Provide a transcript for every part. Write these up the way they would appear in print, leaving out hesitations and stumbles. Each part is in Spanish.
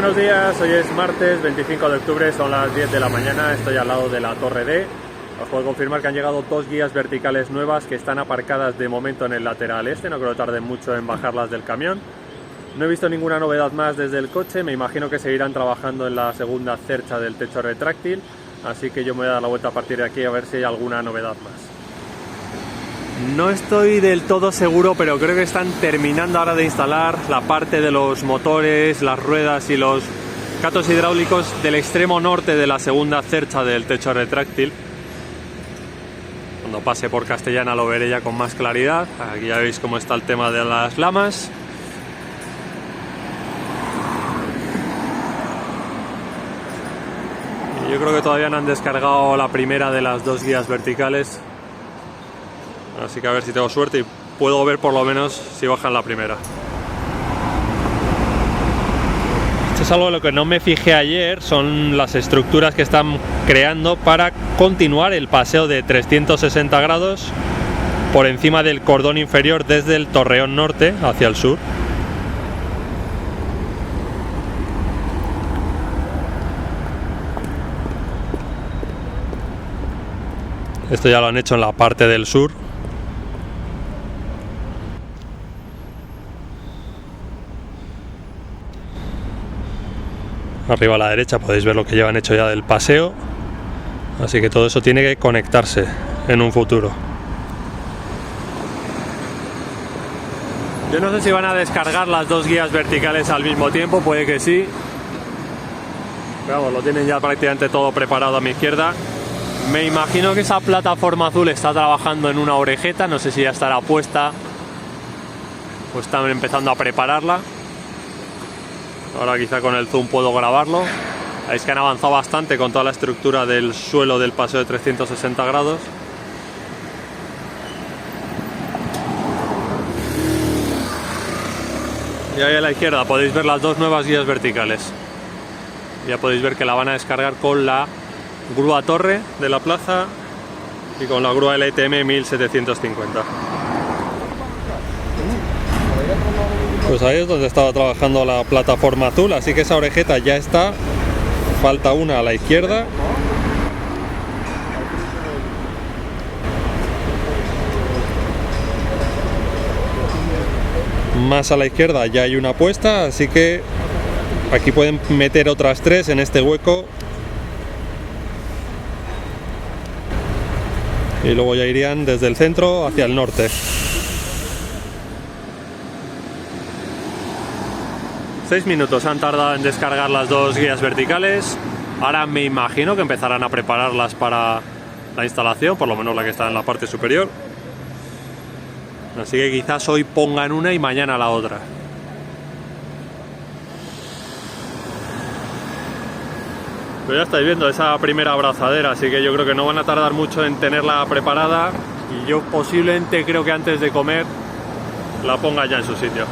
Buenos días, hoy es martes 25 de octubre, son las 10 de la mañana, estoy al lado de la Torre D. Os puedo confirmar que han llegado dos guías verticales nuevas que están aparcadas de momento en el lateral este, no creo que tarden mucho en bajarlas del camión. No he visto ninguna novedad más desde el coche, me imagino que seguirán trabajando en la segunda cercha del techo retráctil, así que yo me voy a dar la vuelta a partir de aquí a ver si hay alguna novedad más. No estoy del todo seguro, pero creo que están terminando ahora de instalar la parte de los motores, las ruedas y los catos hidráulicos del extremo norte de la segunda cercha del techo retráctil. Cuando pase por Castellana lo veré ya con más claridad. Aquí ya veis cómo está el tema de las lamas. Y yo creo que todavía no han descargado la primera de las dos guías verticales. Así que a ver si tengo suerte y puedo ver por lo menos si bajan la primera. Esto es algo de lo que no me fijé ayer, son las estructuras que están creando para continuar el paseo de 360 grados por encima del cordón inferior desde el Torreón Norte hacia el sur. Esto ya lo han hecho en la parte del sur. Arriba a la derecha podéis ver lo que llevan hecho ya del paseo, así que todo eso tiene que conectarse en un futuro. Yo no sé si van a descargar las dos guías verticales al mismo tiempo, puede que sí, pero vamos, lo tienen ya prácticamente todo preparado a mi izquierda. Me imagino que esa plataforma azul está trabajando en una orejeta, no sé si ya estará puesta o están empezando a prepararla. Ahora quizá con el zoom puedo grabarlo. Veis que han avanzado bastante con toda la estructura del suelo del paseo de 360 grados. Y ahí a la izquierda podéis ver las dos nuevas guías verticales. Ya podéis ver que la van a descargar con la grúa torre de la plaza y con la grúa LTM 1750. Pues ahí es donde estaba trabajando la plataforma azul, así que esa orejeta ya está, falta una a la izquierda. Más a la izquierda ya hay una puesta, así que aquí pueden meter otras tres en este hueco. Y luego ya irían desde el centro hacia el norte. 6 minutos han tardado en descargar las dos guías verticales. Ahora me imagino que empezarán a prepararlas para la instalación, por lo menos la que está en la parte superior. Así que quizás hoy pongan una y mañana la otra. Pero ya estáis viendo esa primera abrazadera, así que yo creo que no van a tardar mucho en tenerla preparada. Y yo posiblemente creo que antes de comer la ponga ya en su sitio.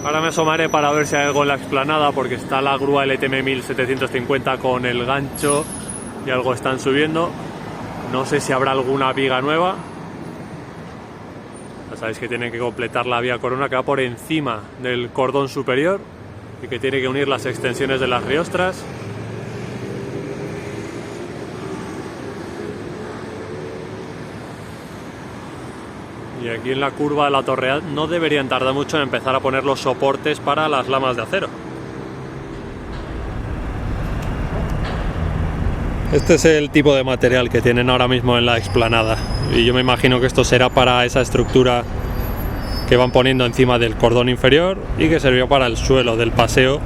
Ahora me asomaré para ver si hay algo en la explanada, porque está la grúa LTM 1750 con el gancho y algo están subiendo. No sé si habrá alguna viga nueva. Ya sabéis que tienen que completar la vía corona que va por encima del cordón superior y que tiene que unir las extensiones de las riostras. Y aquí en la curva de la Torre no deberían tardar mucho en empezar a poner los soportes para las lamas de acero. Este es el tipo de material que tienen ahora mismo en la explanada. Y yo me imagino que esto será para esa estructura que van poniendo encima del cordón inferior y que sirvió para el suelo del paseo.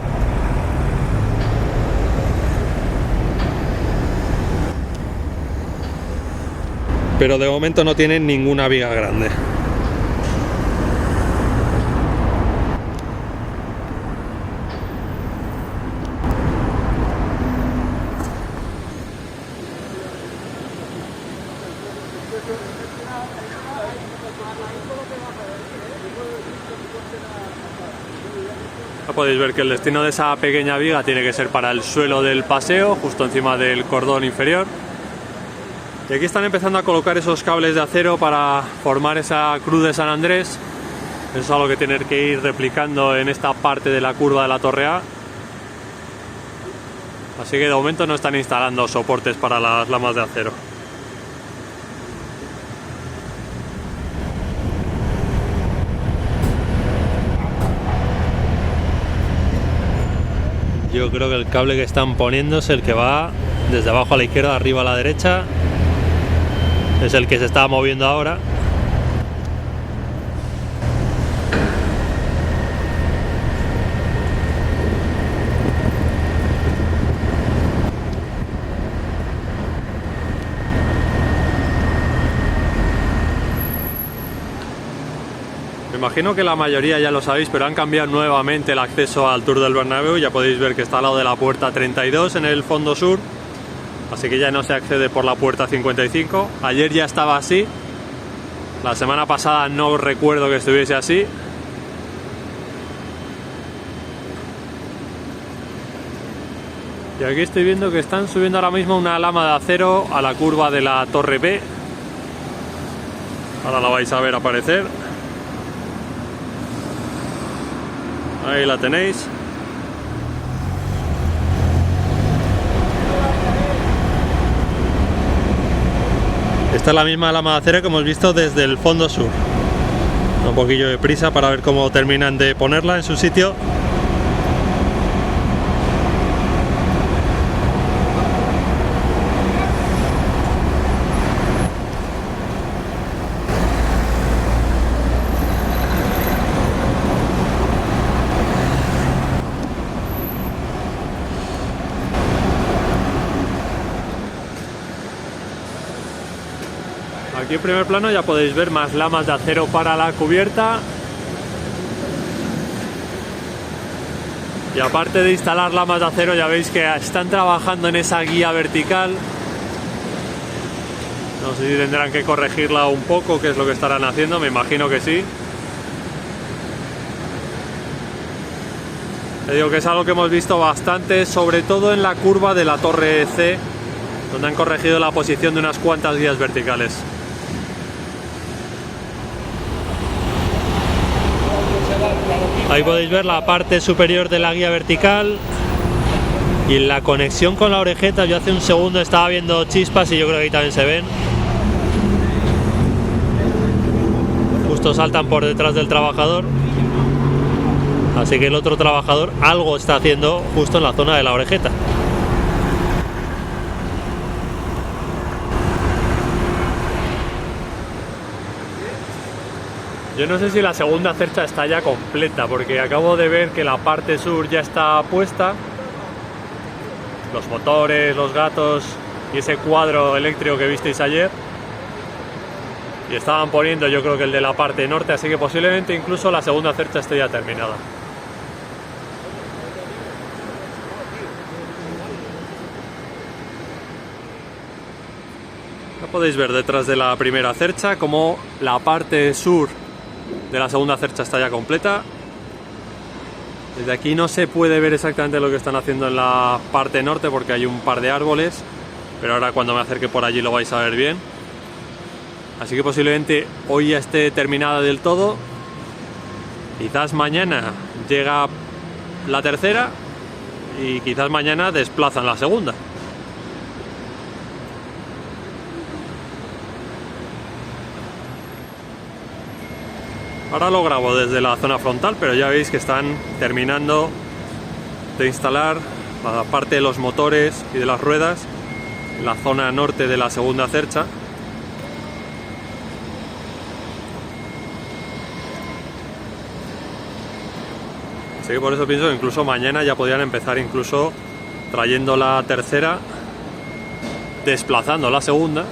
Pero de momento no tienen ninguna viga grande. Ya podéis ver que el destino de esa pequeña viga tiene que ser para el suelo del paseo, justo encima del cordón inferior. Y aquí están empezando a colocar esos cables de acero para formar esa cruz de San Andrés. Eso es algo que tener que ir replicando en esta parte de la curva de la Torre A. Así que de momento no están instalando soportes para las lamas de acero. Yo creo que el cable que están poniendo es el que va desde abajo a la izquierda, arriba a la derecha. Es el que se está moviendo ahora. Me imagino que la mayoría ya lo sabéis, pero han cambiado nuevamente el acceso al Tour del Bernabéu. Ya podéis ver que está al lado de la puerta 32 en el fondo sur. Así que ya no se accede por la puerta 55. Ayer ya estaba así. La semana pasada no recuerdo que estuviese así. Y aquí estoy viendo que están subiendo ahora mismo una lama de acero a la curva de la Torre B. Ahora la vais a ver aparecer. Ahí la tenéis. Esta es la misma lama de acero que hemos visto desde el fondo sur. Un poquillo de prisa para ver cómo terminan de ponerla en su sitio. Aquí en primer plano ya podéis ver más lamas de acero para la cubierta. Y aparte de instalar lamas de acero, ya veis que están trabajando en esa guía vertical. No sé si tendrán que corregirla un poco, qué es lo que estarán haciendo, me imagino que sí. Te digo que es algo que hemos visto bastante, sobre todo en la curva de la Torre C, donde han corregido la posición de unas cuantas guías verticales. Ahí podéis ver la parte superior de la guía vertical y la conexión con la orejeta. Yo hace un segundo estaba viendo chispas y yo creo que ahí también se ven. Justo saltan por detrás del trabajador. Así que el otro trabajador algo está haciendo justo en la zona de la orejeta. Yo no sé si la segunda cercha está ya completa, porque acabo de ver que la parte sur ya está puesta. Los motores, los gatos y ese cuadro eléctrico que visteis ayer. Y estaban poniendo, yo creo que el de la parte norte, así que posiblemente incluso la segunda cercha esté ya terminada. Ya podéis ver detrás de la primera cercha como la parte sur de la segunda cercha está ya completa. Desde aquí no se puede ver exactamente lo que están haciendo en la parte norte porque hay un par de árboles, pero ahora cuando me acerque por allí lo vais a ver bien. Así que posiblemente hoy ya esté terminada del todo. Quizás mañana llega la tercera y quizás mañana desplazan la segunda. Ahora lo grabo desde la zona frontal, pero ya veis que están terminando de instalar la parte de los motores y de las ruedas en la zona norte de la segunda cercha. Así que por eso pienso que incluso mañana ya podrían empezar incluso trayendo la tercera, desplazando la segunda.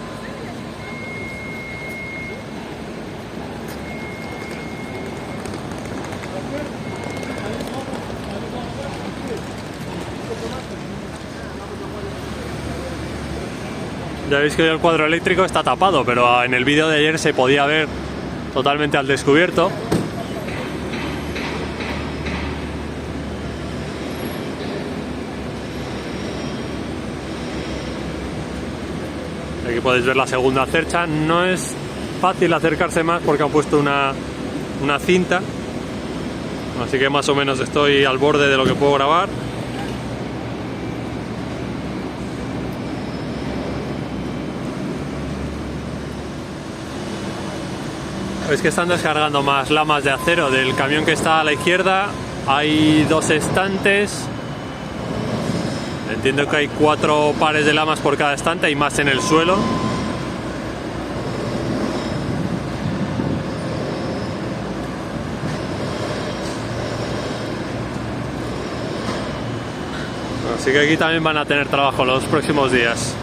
Ya veis que el cuadro eléctrico está tapado, pero en el vídeo de ayer se podía ver totalmente al descubierto. Aquí podéis ver la segunda cercha. No es fácil acercarse más porque han puesto una cinta, así que más o menos estoy al borde de lo que puedo grabar. Veis que están descargando más lamas de acero del camión que está a la izquierda. Hay 2 estantes. Entiendo que hay 4 pares de lamas por cada estante, hay más en el suelo. Así que aquí también van a tener trabajo los próximos días.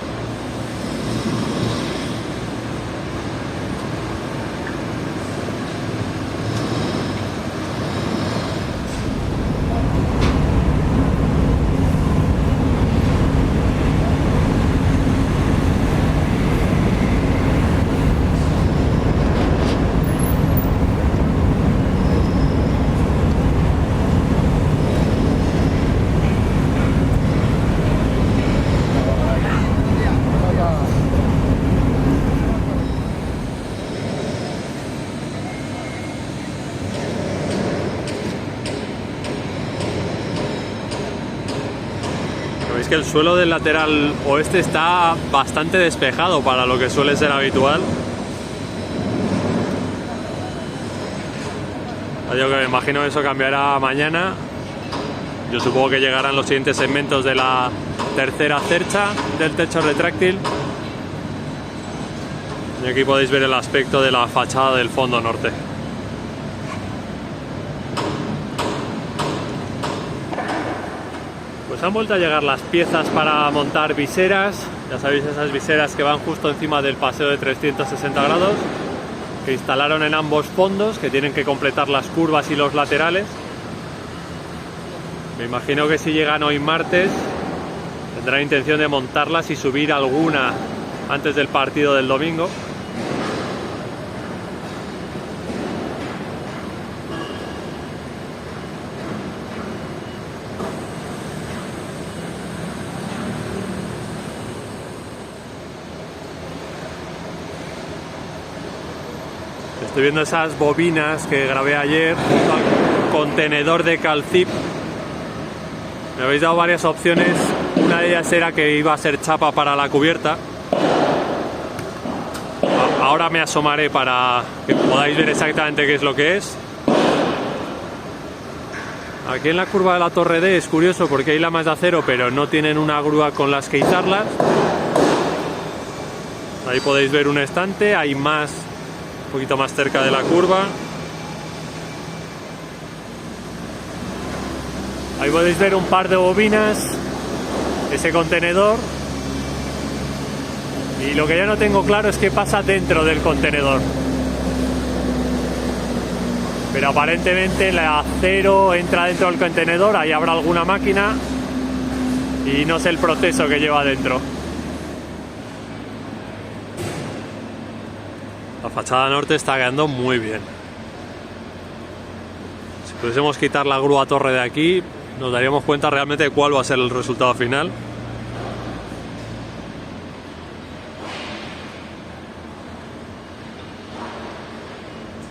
Veis que el suelo del lateral oeste está bastante despejado para lo que suele ser habitual. Yo que me imagino que eso cambiará mañana. Yo supongo que llegarán los siguientes segmentos de la tercera cercha del techo retráctil. Y aquí podéis ver el aspecto de la fachada del fondo norte. Pues han vuelto a llegar las piezas para montar viseras. Ya sabéis, esas viseras que van justo encima del paseo de 360 grados, que instalaron en ambos fondos, que tienen que completar las curvas y los laterales. Me imagino que si llegan hoy martes tendrán intención de montarlas y subir alguna antes del partido del domingo. Estoy viendo esas bobinas que grabé ayer junto al contenedor de Calcip. Me habéis dado varias opciones. Una de ellas era que iba a ser chapa para la cubierta. Ahora me asomaré para que podáis ver exactamente qué es lo que es. Aquí en la curva de la Torre D es curioso porque hay lamas de acero, pero no tienen una grúa con las que izarlas. Ahí podéis ver un estante, hay más un poquito más cerca de la curva. Ahí podéis ver un par de bobinas, ese contenedor. Y lo que ya no tengo claro es qué pasa dentro del contenedor. Pero aparentemente el acero entra dentro del contenedor, ahí habrá alguna máquina y no sé el proceso que lleva dentro. La fachada norte está quedando muy bien. Si pudiésemos quitar la grúa torre de aquí, nos daríamos cuenta realmente de cuál va a ser el resultado final.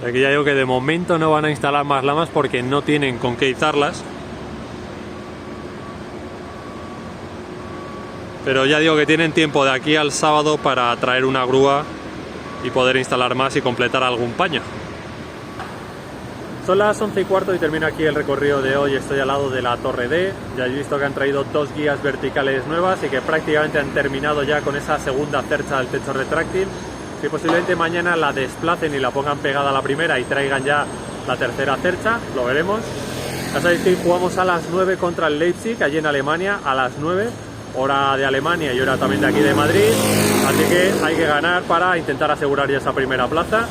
Aquí ya digo que de momento no van a instalar más lamas porque no tienen con qué izarlas. Pero ya digo que tienen tiempo de aquí al sábado para traer una grúa y poder instalar más y completar algún paño. Son las 11:15 y termino aquí el recorrido de hoy. Estoy al lado de la Torre D. Ya he visto que han traído 2 guías verticales nuevas y que prácticamente han terminado ya con esa segunda cercha del techo retráctil. Que posiblemente mañana la desplacen y la pongan pegada a la primera y traigan ya la tercera cercha, lo veremos. Ya sabéis que jugamos a las 9 contra el Leipzig, allí en Alemania, a las 9, hora de Alemania y hora también de aquí de Madrid. Así que hay que ganar para intentar asegurar ya esa primera plaza.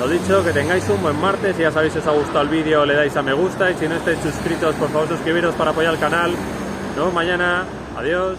Lo dicho, que tengáis un buen martes y ya sabéis, si os ha gustado el vídeo le dais a me gusta y si no estáis suscritos, por favor suscribiros para apoyar el canal. Nos vemos mañana, adiós.